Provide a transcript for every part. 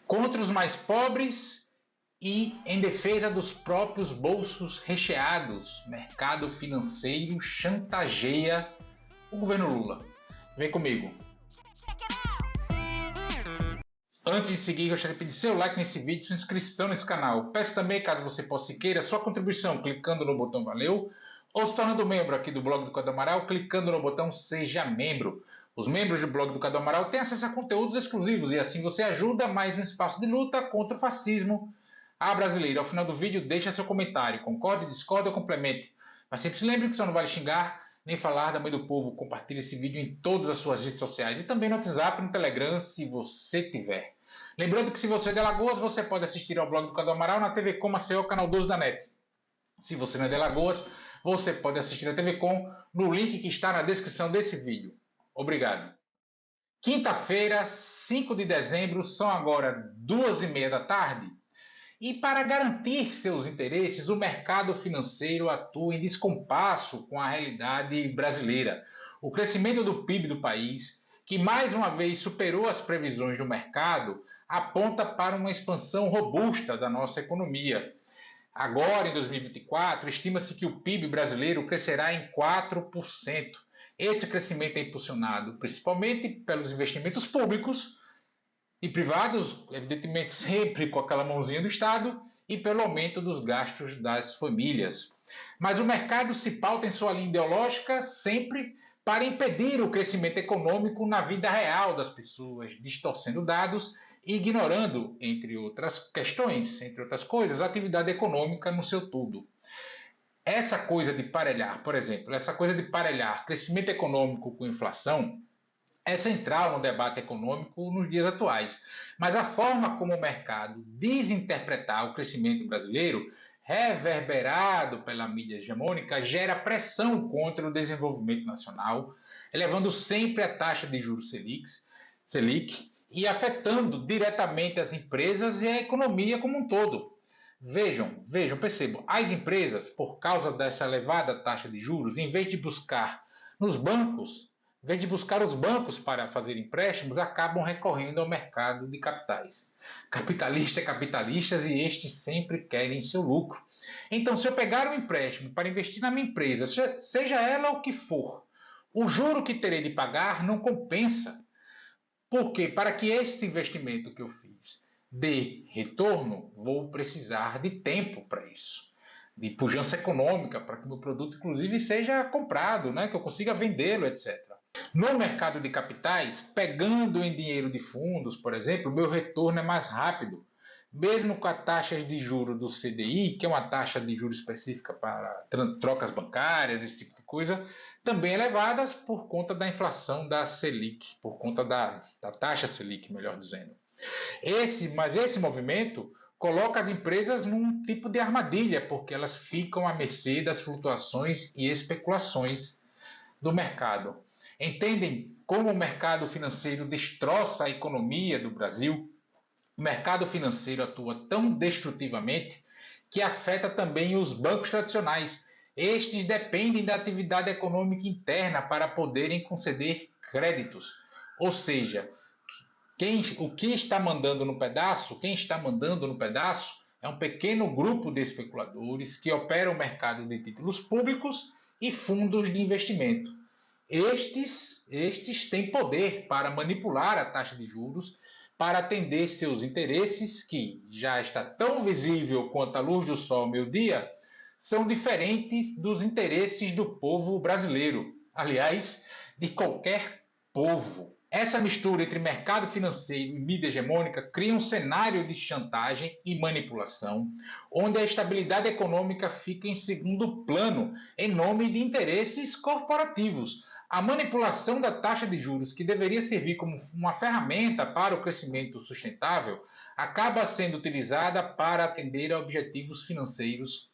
contra os mais pobres e em defesa dos próprios bolsos recheados. Mercado financeiro chantageia o governo Lula. Vem comigo. Antes de seguir, gostaria de pedir seu like nesse vídeo, sua inscrição nesse canal. Peço também, caso você possa e queira, sua contribuição clicando no botão Valeu ou se tornando membro aqui do blog do Cadu Amaral, clicando no botão Seja Membro. Os membros do blog do Cadu Amaral têm acesso a conteúdos exclusivos e assim você ajuda mais no espaço de luta contra o fascismo à brasileira. Ao final do vídeo, deixa seu comentário. Concorde, discorde ou complemente. Mas sempre se lembre que só não vale xingar nem falar da mãe do povo. Compartilhe esse vídeo em todas as suas redes sociais e também no WhatsApp e no Telegram, se você tiver. Lembrando que se você é de Alagoas, você pode assistir ao blog do Cadu Amaral na TV Com Maceió, canal 12 da NET. Se você não é de Alagoas, você pode assistir a TV Com no link que está na descrição desse vídeo. Obrigado. Quinta-feira, 5 de dezembro, são agora 2h30 da tarde. E para garantir seus interesses, o mercado financeiro atua em descompasso com a realidade brasileira. O crescimento do PIB do país, que mais uma vez superou as previsões do mercado, aponta para uma expansão robusta da nossa economia. Agora, em 2024, estima-se que o PIB brasileiro crescerá em 4%. Esse crescimento é impulsionado principalmente pelos investimentos públicos e privados, evidentemente sempre com aquela mãozinha do Estado, e pelo aumento dos gastos das famílias. Mas o mercado se pauta em sua linha ideológica sempre para impedir o crescimento econômico na vida real das pessoas, distorcendo dados e ignorando, entre outras questões, entre outras coisas, a atividade econômica no seu todo. Essa coisa de parelhar, por exemplo, essa coisa de parelhar crescimento econômico com inflação é central no debate econômico nos dias atuais. Mas a forma como o mercado desinterpretar o crescimento brasileiro, reverberado pela mídia hegemônica, gera pressão contra o desenvolvimento nacional, elevando sempre a taxa de juros Selic e afetando diretamente as empresas e a economia como um todo. Vejam, percebam, as empresas, por causa dessa elevada taxa de juros, em vez de buscar os bancos para fazer empréstimos, acabam recorrendo ao mercado de capitais. Capitalista é capitalistas e estes sempre querem seu lucro. Então, se eu pegar um empréstimo para investir na minha empresa, seja ela o que for, o juro que terei de pagar não compensa. Porque para que esse investimento que eu fiz dê retorno, vou precisar de tempo para isso. De pujança econômica, para que o meu produto, inclusive, seja comprado, né? Que eu consiga vendê-lo, etc. No mercado de capitais, pegando em dinheiro de fundos, por exemplo, o meu retorno é mais rápido. Mesmo com as taxas de juros do CDI, que é uma taxa de juros específica para trocas bancárias, esse tipo de coisa, também elevadas por conta da inflação da Selic, por conta da taxa Selic, melhor dizendo. Mas esse movimento coloca as empresas num tipo de armadilha, porque elas ficam à mercê das flutuações e especulações do mercado. Entendem como o mercado financeiro destroça a economia do Brasil? O mercado financeiro atua tão destrutivamente que afeta também os bancos tradicionais. Estes dependem da atividade econômica interna para poderem conceder créditos. Ou seja, quem está mandando no pedaço é um pequeno grupo de especuladores que operam o mercado de títulos públicos e fundos de investimento. Estes têm poder para manipular a taxa de juros para atender seus interesses, que já está tão visível quanto a luz do sol ao meio-dia, são diferentes dos interesses do povo brasileiro. Aliás, de qualquer povo. Essa mistura entre mercado financeiro e mídia hegemônica cria um cenário de chantagem e manipulação, onde a estabilidade econômica fica em segundo plano, em nome de interesses corporativos. A manipulação da taxa de juros, que deveria servir como uma ferramenta para o crescimento sustentável, acaba sendo utilizada para atender a objetivos financeiros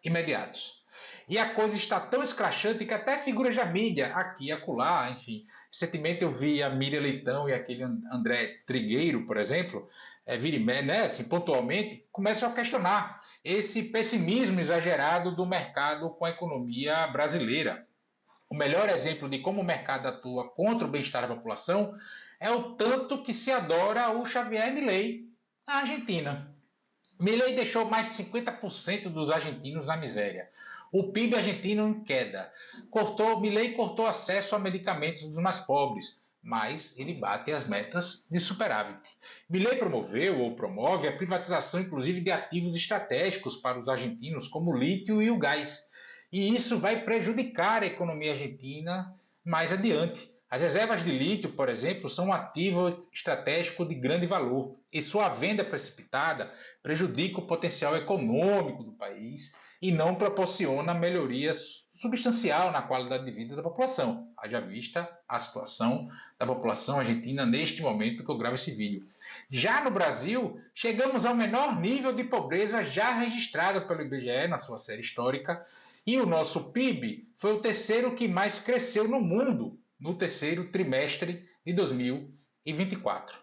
imediatos. E a coisa está tão escrachante que até figuras da mídia, aqui e acolá, enfim. Recentemente eu vi a Miriam Leitão e aquele André Trigueiro, por exemplo, assim, pontualmente, começam a questionar esse pessimismo exagerado do mercado com a economia brasileira. O melhor exemplo de como o mercado atua contra o bem-estar da população é o tanto que se adora o Javier Milei. A Argentina. Milei deixou mais de 50% dos argentinos na miséria. O PIB argentino em queda. Milei cortou acesso a medicamentos dos mais pobres, mas ele bate as metas de superávit. Milei promoveu ou promove a privatização, inclusive, de ativos estratégicos para os argentinos, como o lítio e o gás. E isso vai prejudicar a economia argentina mais adiante. As reservas de lítio, por exemplo, são um ativo estratégico de grande valor e sua venda precipitada prejudica o potencial econômico do país e não proporciona melhoria substancial na qualidade de vida da população. Haja vista a situação da população argentina neste momento que eu gravo esse vídeo. Já no Brasil, chegamos ao menor nível de pobreza já registrado pelo IBGE na sua série histórica e o nosso PIB foi o terceiro que mais cresceu no mundo no terceiro trimestre de 2024.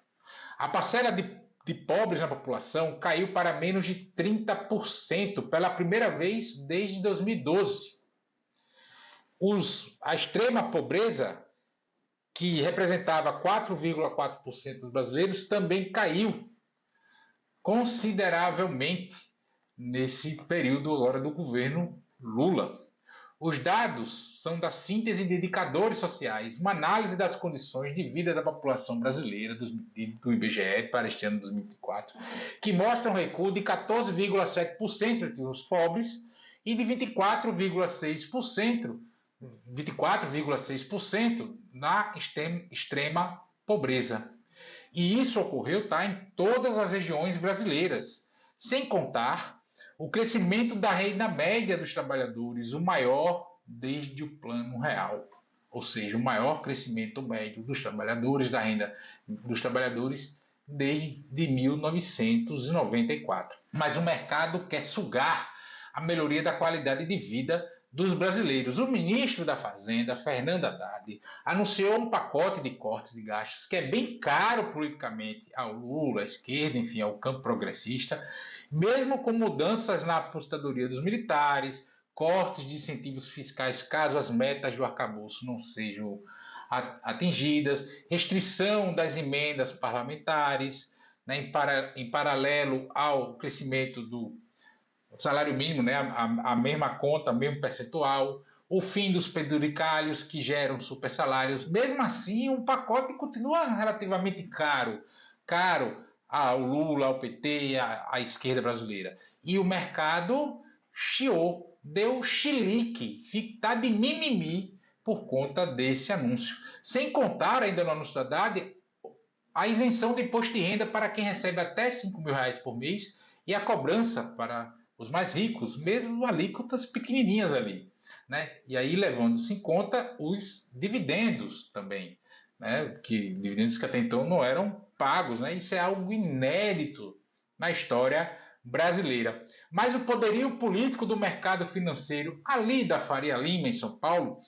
A parcela de pobres na população caiu para menos de 30% pela primeira vez desde 2012. A extrema pobreza, que representava 4,4% dos brasileiros, também caiu consideravelmente nesse período agora do governo Lula. Os dados são da síntese de indicadores sociais, uma análise das condições de vida da população brasileira do IBGE para este ano de 2024, que mostra um recuo de 14,7% entre os pobres e de 24,6% na extrema pobreza. E isso ocorreu em todas as regiões brasileiras, sem contar o crescimento da renda média dos trabalhadores, o maior desde o Plano Real, ou seja, o maior crescimento médio dos trabalhadores, da renda dos trabalhadores desde 1994. Mas o mercado quer sugar a melhoria da qualidade de vida dos brasileiros. O ministro da Fazenda, Fernando Haddad, anunciou um pacote de cortes de gastos que é bem caro politicamente ao Lula, à esquerda, enfim, ao campo progressista, mesmo com mudanças na aposentadoria dos militares, cortes de incentivos fiscais caso as metas do arcabouço não sejam atingidas, restrição das emendas parlamentares, né, em paralelo ao crescimento do salário mínimo, né, a mesma conta, o mesmo percentual, o fim dos penduricalhos que geram super salários. Mesmo assim, o pacote continua relativamente caro ao Lula, ao PT, à esquerda brasileira. E o mercado chiou, deu chilique, está de mimimi por conta desse anúncio. Sem contar, ainda no anúncio da Haddad, a isenção de imposto de renda para quem recebe até R$5.000 por mês e a cobrança para os mais ricos, mesmo alíquotas pequenininhas ali, né? E aí levando-se em conta os dividendos também, né? Dividendos que até então não eram pagos, né? Isso é algo inédito na história brasileira. Mas o poderio político do mercado financeiro ali da Faria Lima, em São Paulo,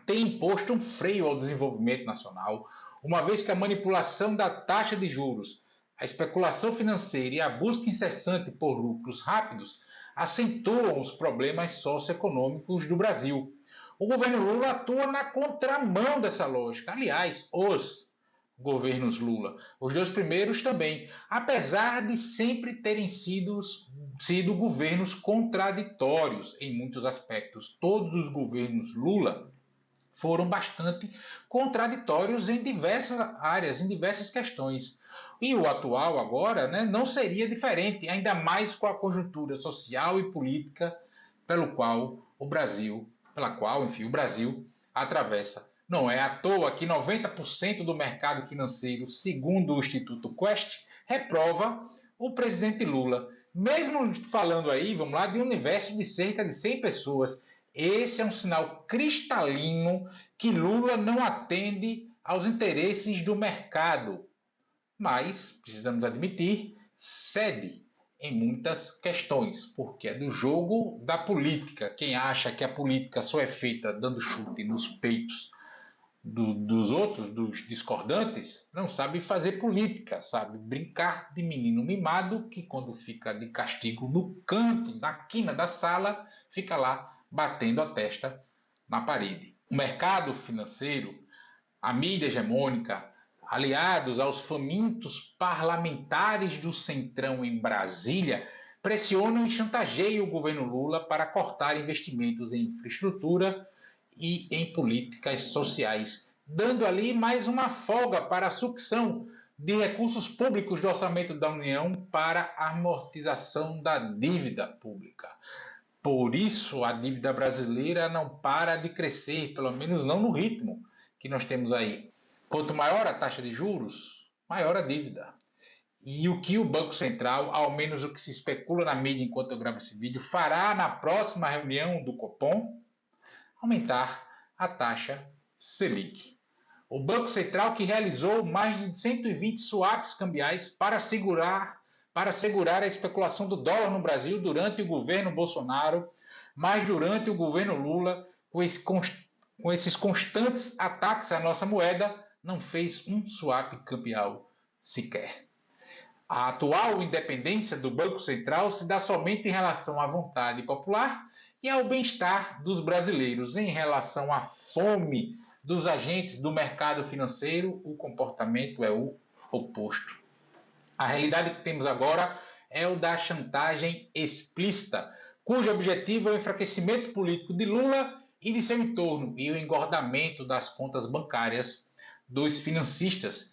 tem imposto um freio ao desenvolvimento nacional, uma vez que a manipulação da taxa de juros, a especulação financeira e a busca incessante por lucros rápidos acentuam os problemas socioeconômicos do Brasil. O governo Lula atua na contramão dessa lógica. Aliás, os governos Lula, os dois primeiros também, apesar de sempre terem sido governos contraditórios em muitos aspectos. Todos os governos Lula foram bastante contraditórios em diversas áreas, em diversas questões. E o atual agora, né, não seria diferente, ainda mais com a conjuntura social e política pela qual o Brasil atravessa. Não é à toa que 90% do mercado financeiro, segundo o Instituto Quest, reprova o presidente Lula. Mesmo falando aí, vamos lá, de um universo de cerca de 100 pessoas, esse é um sinal cristalino que Lula não atende aos interesses do mercado, mas, precisamos admitir, cede em muitas questões, porque é do jogo da política. Quem acha que a política só é feita dando chute nos peitos dos outros, dos discordantes, não sabe fazer política, sabe brincar de menino mimado que quando fica de castigo no canto, na quina da sala, fica lá batendo a testa na parede. O mercado financeiro, a mídia hegemônica, aliados aos famintos parlamentares do Centrão em Brasília, pressionam e chantageiam o governo Lula para cortar investimentos em infraestrutura e em políticas sociais, dando ali mais uma folga para a sucção de recursos públicos do orçamento da União para a amortização da dívida pública. Por isso, a dívida brasileira não para de crescer, pelo menos não no ritmo que nós temos aí. Quanto maior a taxa de juros, maior a dívida. E o que o Banco Central, ao menos o que se especula na mídia enquanto eu gravo esse vídeo, fará na próxima reunião do Copom? Aumentar a taxa Selic. O Banco Central, que realizou mais de 120 swaps cambiais para segurar a especulação do dólar no Brasil durante o governo Bolsonaro, mas durante o governo Lula, com esses constantes ataques à nossa moeda, não fez um swap cambial sequer. A atual independência do Banco Central se dá somente em relação à vontade popular e ao bem-estar dos brasileiros. Em relação à fome dos agentes do mercado financeiro, o comportamento é o oposto. A realidade que temos agora é o da chantagem explícita, cujo objetivo é o enfraquecimento político de Lula e de seu entorno e o engordamento das contas bancárias dos financistas,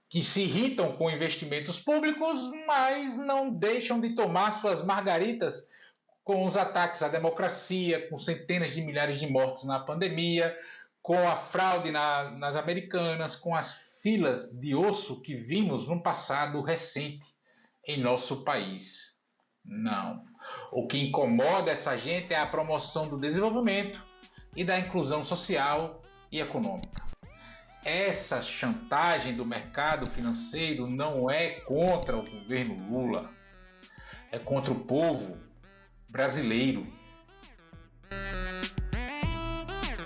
que se irritam com investimentos públicos, mas não deixam de tomar suas margaritas com os ataques à democracia, com centenas de milhares de mortes na pandemia, com a fraude nas Americanas, com as filas de osso que vimos no passado recente em nosso país. Não. O que incomoda essa gente é a promoção do desenvolvimento e da inclusão social e econômica. Essa chantagem do mercado financeiro não é contra o governo Lula, é contra o povo brasileiro.